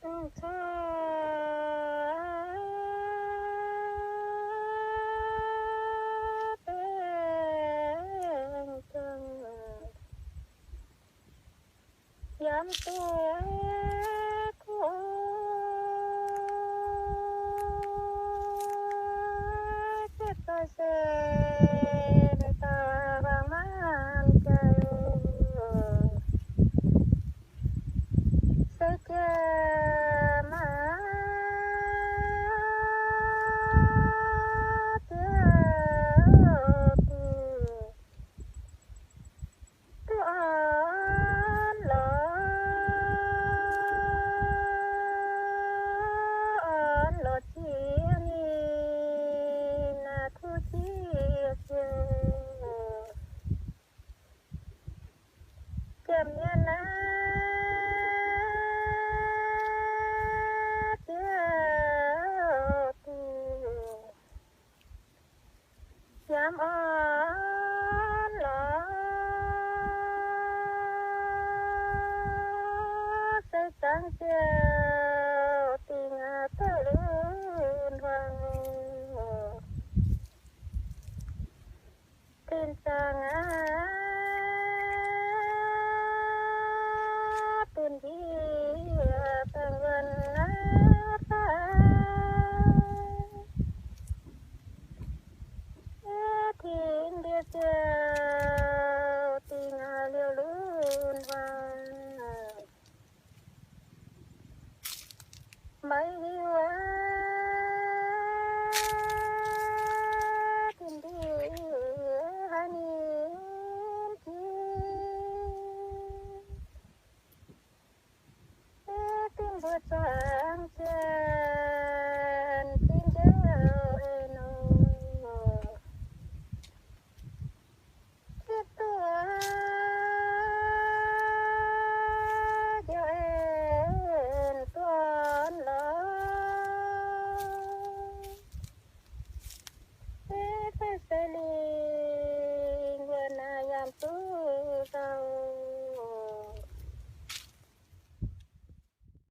thương thương dám tôi chết ta sẽ ta vang man trời sẽ che mà dám ơn là sẽ chẳng chiều tình tới luôn vang tin rằng tin gì từng gần thiên địa chiều tình liều luôn vang mấy yêu tình đi hai niềm tin vượt sang trời